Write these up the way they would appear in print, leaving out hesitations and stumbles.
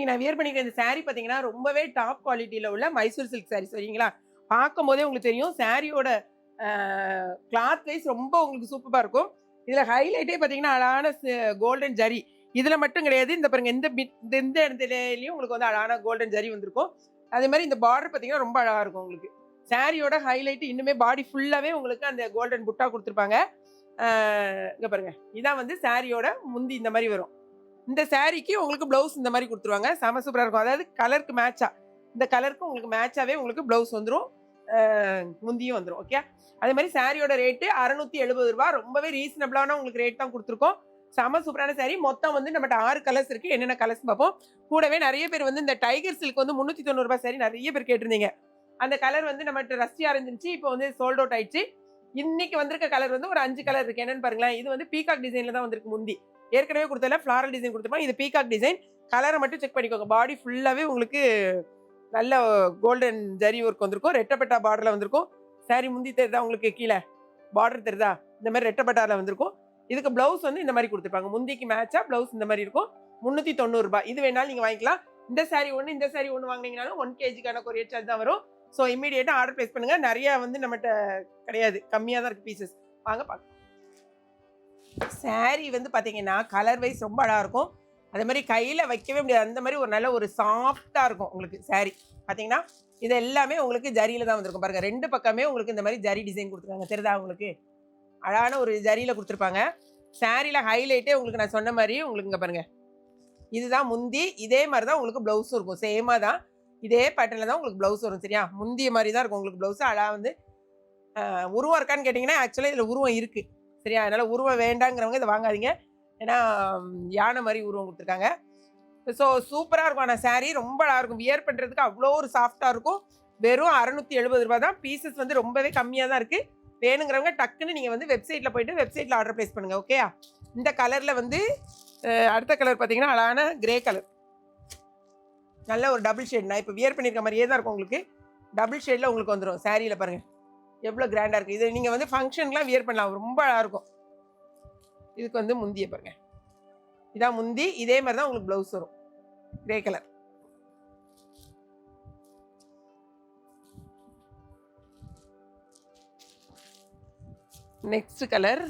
இன்னைக்கு நான் வியர் பண்ணிக்கிற இந்த சாரீ பார்த்தீங்கன்னா, ரொம்பவே டாப் குவாலிட்டில உள்ள மைசூர் சில்க் சாரீ சரிங்களா? பார்க்கும்போதே உங்களுக்கு தெரியும். சாரியோட அ கிளாத் வைஸ் ரொம்ப உங்களுக்கு சூப்பரா இருக்கும். இதுல ஹைலைட்டே பார்த்தீங்கன்னா, அழகான கோல்டன் ஜரி. இதுல மட்டும் கிடையாது. இந்த பாருங்க இந்த இடத்துலயும் உங்களுக்கு வந்து அழகான கோல்டன் ஜரி வந்திருக்கும். அதே மாரி இந்த பார்டர் பார்த்தீங்கன்னா, ரொம்ப அழகா இருக்கும் உங்களுக்கு. சாரியோட ஹைலைட் இன்னுமே பாடி ஃபுல்லாவே உங்களுக்கு அந்த கோல்டன் புட்டா குடுத்துருப்பாங்க. இங்க பாருங்க. இதான் வந்து சாரியோட முந்தி இந்த மாரி வரும். இந்த சாரிக்கு உங்களுக்கு ப்ளவுஸ் இந்த மாதிரி கொடுத்துருவாங்க. செம சூப்பரா இருக்கும். அதாவது கலருக்கு மேட்சா இந்த கலருக்கு உங்களுக்கு மேட்சாவே உங்களுக்கு ப்ளவுஸ் வந்துரும். முந்தியும் வந்துரும். ஓகே. அதே மாதிரி சாரியோட ரேட்டு ரூ. 670. ரொம்பவே ரீசனபிளான உங்களுக்கு ரேட் தான் கொடுத்துருக்கோம். செம சூப்பரான சாரி. மொத்தம் வந்து நம்மகிட்ட 6 கலர்ஸ் இருக்கு. என்னென்ன கலர்ஸ் பார்ப்போம். கூடவே நிறைய பேர் வந்து இந்த டைகர் சில்க் வந்து ரூ. 390 சாரி நிறைய பேர் கேட்டிருந்தீங்க. அந்த கலர் வந்து நம்மகிட்ட ரஸ்டியா இருந்துச்சு. இப்போ வந்து சோல்ட் அவுட் ஆயிடுச்சு. இன்னைக்கு வந்திருக்க கலர் வந்து ஒரு 5 கலர் இருக்கு. என்னன்னு பாருங்களேன். இது வந்து பீகாக் டிசைன்ல தான் வந்திருக்கு முந்தி. ஏற்கனவே கொடுத்தல ஃப்ளாரல் டிசைன் கொடுத்துருப்பாங்க. இது பீகாக் டிசைன். கலரை மட்டும் செக் பண்ணிக்கோங்க. பாடி ஃபுல்லாவே உங்களுக்கு நல்ல கோல்டன் ஜரி ஒர்க் வந்திருக்கும். ரெட்டப்பட்டா பார்டர்ல வந்திருக்கும். சாரி முந்தி தெரியுதா உங்களுக்கு கீழே பார்டர் தெரியுதா? இந்த மாதிரி ரெட்டப்பட்டால வந்திருக்கும். இதுக்கு பிளவுஸ் வந்து இந்த மாதிரி கொடுத்துருப்பாங்க. முந்திக்கு மேட்சா பிளவுஸ் இந்த மாதிரி இருக்கும். ரூ. 390. இது வேணாலும் நீங்க வாங்கிக்கலாம். இந்த சாரி ஒன்று இந்த சாரி ஒன்று வாங்கினீங்கனாலும் 1 kgக்கான கொரியர் சார்ஜ் தான் வரும். ஸோ இமீடியட்டா ஆர்டர் பிளேஸ் பண்ணுங்க. நிறைய வந்து நம்மகிட்ட கிடையாது, கம்மியாக தான் இருக்கு பீசஸ். வாங்க பார்க்கலாம். சாரி வந்து பார்த்தீங்கன்னா கலர் வைஸ் ரொம்ப அழகாக இருக்கும். அதே மாதிரி கையில் வைக்கவே முடியாது. அந்த மாதிரி ஒரு நல்ல ஒரு சாஃப்டாக இருக்கும் உங்களுக்கு சாரி. பார்த்தீங்கன்னா இது எல்லாமே உங்களுக்கு ஜரியில் தான் வந்திருக்கும். பாருங்கள், 2 பக்கமே உங்களுக்கு இந்த மாதிரி ஜரி டிசைன் கொடுத்துருக்காங்க. தெரியுதா உங்களுக்கு? அழகான ஒரு ஜரியில் கொடுத்துருப்பாங்க. சாரியில் ஹைலைட்டே உங்களுக்கு நான் சொன்ன மாதிரி உங்களுக்கு இங்கே பாருங்கள், இதுதான் முந்தி. இதே மாதிரி தான் உங்களுக்கு ப்ளவுஸும் இருக்கும். சேமாக தான் இதே பேட்டர்னில் தான் உங்களுக்கு ப்ளவுஸ் வரும். சரியா? முந்திய மாதிரி தான் இருக்கும் உங்களுக்கு ப்ளவுஸு. அழகாக வந்து உருவம் இருக்கான்னு கேட்டிங்கன்னா ஆக்சுவலாக இதில் உருவம் இருக்குது. சரியா? அதனால் உருவம் வேண்டாங்கிறவங்க இதை வாங்காதீங்க. ஏன்னா யானை மாதிரி உருவம் கொடுத்துருக்காங்க. ஸோ சூப்பராக இருக்கும். ஆனால் சாரீ ரொம்ப அழகாக இருக்கும். வியர் பண்ணுறதுக்கு அவ்வளோ ஒரு சாஃப்டாக இருக்கும். வெறும் ரூ. 670 தான். பீசஸ் வந்து ரொம்பவே கம்மியாக தான் இருக்குது. வேணுங்கிறவங்க டக்குன்னு நீங்கள் வந்து வெப்சைட்டில் போய்ட்டு வெப்சைட்டில் ஆர்டர் ப்ளேஸ் பண்ணுங்கள். ஓகேயா? இந்த கலரில் வந்து அடுத்த கலர் பார்த்தீங்கன்னா அழகான கிரே கலர். நல்ல ஒரு டபுள் ஷேட். நான் இப்போ வியர் பண்ணியிருக்க மாதிரியே தான் இருக்கும் உங்களுக்கு. டபுள் ஷேடில் உங்களுக்கு வந்துடும். சாரியில் பாருங்கள் எவ்வளோ கிராண்டாக இருக்குது. இது நீங்கள் வந்து ஃபங்க்ஷனுக்குலாம் வியர் பண்ணலாம். ரொம்ப அழகாக இருக்கும். இதுக்கு வந்து முந்தியை பாருங்க. இதான் முந்தி. இதே மாதிரி தான் உங்களுக்கு ப்ளவுஸ் வரும். Grey colour. நெக்ஸ்ட் கலர்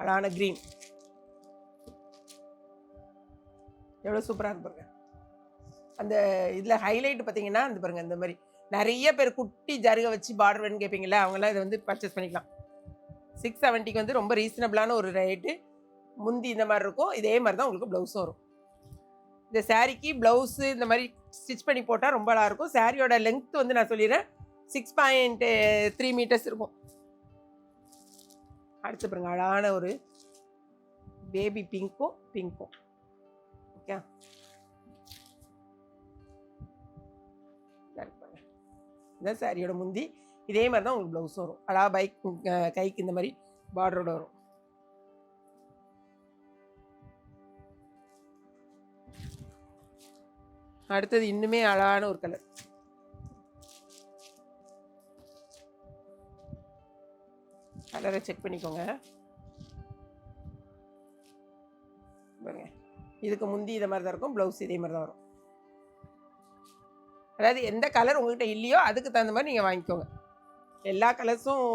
அழகான கிரீன். எவ்வளோ சூப்பராக இருக்கு பாருங்க. அந்த இதில் ஹைலைட் பார்த்தீங்கன்னா இந்த பாருங்க, இந்த மாதிரி நிறைய பேர் குட்டி ஜருகை வச்சு பார்டர் வேணும்னு கேட்பீங்களா, அவங்களாம் இதை வந்து பர்ச்சேஸ் பண்ணிக்கலாம். 670 வந்து ரொம்ப ரீசனபிளான ஒரு ரேட்டு. முந்தி இந்த மாதிரி இருக்கும். இதே மாதிரி தான் உங்களுக்கு ப்ளவுஸும் வரும். இந்த சாரிக்கு ப்ளவுஸு இந்த மாதிரி ஸ்டிச் பண்ணி போட்டால் ரொம்ப அழகாக இருக்கும். சாரியோட லென்த் வந்து நான் சொல்லிடுறேன், 6.3 மீட்டர்ஸ் இருக்கும். அடுத்து பாருங்க, அழகான ஒரு பேபி பிங்க்கும் ஓகே. இதான் சாரியோட முந்தி. இதே மாதிரி தான் உங்களுக்கு ப்ளவுஸும் வரும். அழகாக கைக்கு இந்த மாதிரி பார்டரோட வரும். அடுத்தது இன்னுமே அழகான ஒரு கலர். கலரை செக் பண்ணிக்கோங்க. பாருங்க, இதுக்கு முந்தி இதை மாதிரி தான் இருக்கும். ப்ளவுஸ் இதே மாதிரி தான் வரும். அதாவது எந்த கலர் உங்கள்கிட்ட இல்லையோ அதுக்கு தகுந்த மாதிரி நீங்கள் வாங்கிக்கோங்க. எல்லா கலர்ஸும்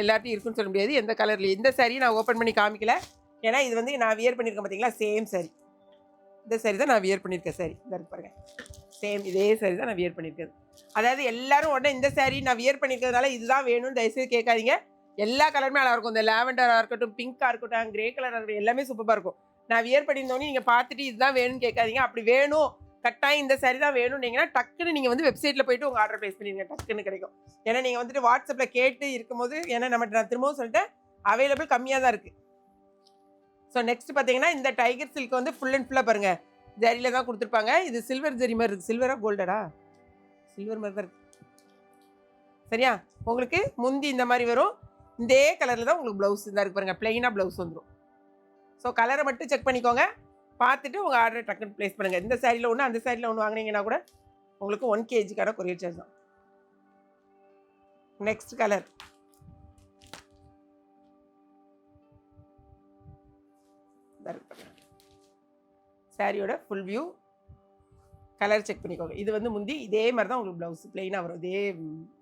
எல்லாத்தையும் இருக்குன்னு சொல்ல முடியாது. எந்த கலர்லையும் இந்த சாரியை நான் ஓப்பன் பண்ணி காமிக்கல. ஏன்னா இது வந்து நான் வியர் பண்ணியிருக்கேன் பார்த்தீங்களா, சேம் சாரி. இந்த சாரி தான் நான் வியர் பண்ணியிருக்கேன். சாரி இந்த பாருங்க, சேம் இதே சாரி தான் நான் வியர் பண்ணியிருக்கேன். அதாவது எல்லாரும் உடனே இந்த சாரி நான் வியர் பண்ணியிருக்கிறதுனால இதுதான் வேணும்னு தயவுசெய்து கேட்காதீங்க. எல்லா கலருமே நல்லா இருக்கும். இந்த லாவெண்டராக இருக்கட்டும், பிங்காக இருக்கட்டும், கிரே கலராக இருக்கட்டும், எல்லாமே சூப்பராக இருக்கும். நான் வியர் பண்ணியிருந்தோன்னே நீங்கள் பார்த்துட்டு இதுதான் வேணும்னு கேட்காதீங்க. அப்படி வேணும், கட்டாயம் இந்த சாரி தான் வேணும்னீங்கன்னா டக்குன்னு நீங்கள் வந்து வெப்சைட்டில் போய்ட்டு உங்கள் ஆர்டர் ப்ளேஸ் பண்ணிடுங்க. டக்குன்னு கிடைக்கும். ஏன்னா நீங்கள் வந்துட்டு வாட்ஸ்அப்பில் கேட்டு இருக்கும்போது, ஏன்னா நம்மகிட்ட நான் திரும்பவும் சொல்லிட்டேன், அவைலபிள் கம்மியாக தான் இருக்குது. ஸோ நெக்ஸ்ட் பார்த்தீங்கன்னா இந்த டைகர் சில்க் வந்து ஃபுல் அண்ட் ஃபுல்லாக பாருங்கள் ஜரியில் தான் கொடுத்துருப்பாங்க. இது சில்வர் ஜரி மாதிரி இருக்குது. சில்வரா கோல்டடா? சில்வர் மாதிரி தான் இருக்குது. சரியா? உங்களுக்கு முந்தி இந்த மாதிரி வரும். இதே கலரில் தான் உங்களுக்கு ப்ளவுஸ் தான் இருக்குது பாருங்கள். ப்ளைனாக ப்ளவுஸ் வந்துடும். ஸோ கலரை மட்டும் செக் பண்ணிக்கோங்க. பார்த்துட்டு உங்கள் ஆர்டரை டக்குன்னு ப்ளேஸ் பண்ணுங்கள். இந்த சாரியில் ஒன்று அந்த சாரியில் ஒன்று வாங்கினீங்கன்னா கூட உங்களுக்கு 1 kgக்கான கொரியர் சார்ஜ் தான். நெக்ஸ்ட் கலர் சாரியோட ஃபுல் வியூ. கலர் செக் பண்ணிக்கோங்க. இது வந்து முந்தி, இதே மாதிரி தான் உங்களுக்கு ப்ளவுஸ் பிளெயினாக வரும். இதே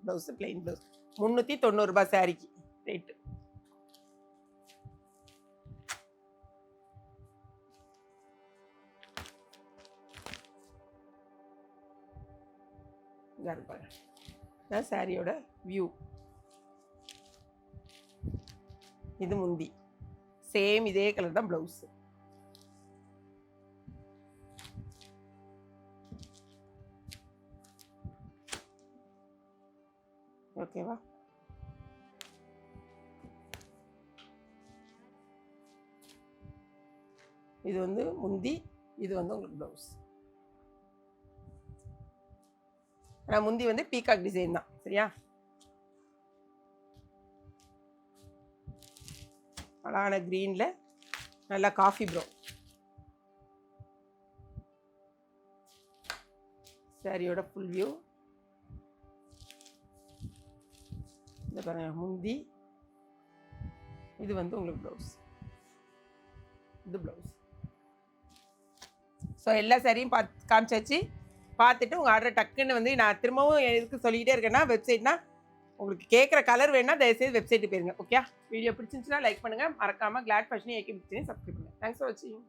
ப்ளவுஸு பிளெயின் ப்ளவுஸ். 390 சாரிக்கு ரேட்டு. இதான் சாரியோட வியூ. இது முந்தி, சேம் இதே கலர் தான் ப்ளவுஸ். ஓகேவா? இது வந்து முந்தி, இது வந்து உங்களுக்கு ப்ளவுஸ். ஆனால் முந்தி வந்து பீகாக் டிசைன் தான். சரியா? அழகான க்ரீனில் நல்லா காஃபி ப்ரௌன். சாரியோட ஃபுல் வியூ. இந்த பாருங்க, முந்தி, இது வந்து உங்களுக்கு ப்ளவுஸ். இது ப்ளவுஸ். ஸோ எல்லா சாரியும் காமிச்சாச்சு. பார்த்துட்டு உங்கள் ஆர்டர் டக்குன்னு வந்து நான் திரும்பவும் எதுக்கு சொல்லிக்கிட்டே இருக்கேன்னா, வெப்சைட்னா உங்களுக்கு கேட்குற கலர் வேணுன்னா தயவுசெய்து வெப்சைட்டு போயிருங்க. ஓகே? வீடியோ பிடிச்சிருந்துச்சுன்னா லைக் பண்ணுங்கள். மறக்காமல் கிளாட் ஃபேஷனையும் சப்ஸ்கிரைப் பண்ணுங்கள். தேங்க்ஸ் ஃபார் வாட்சிங்.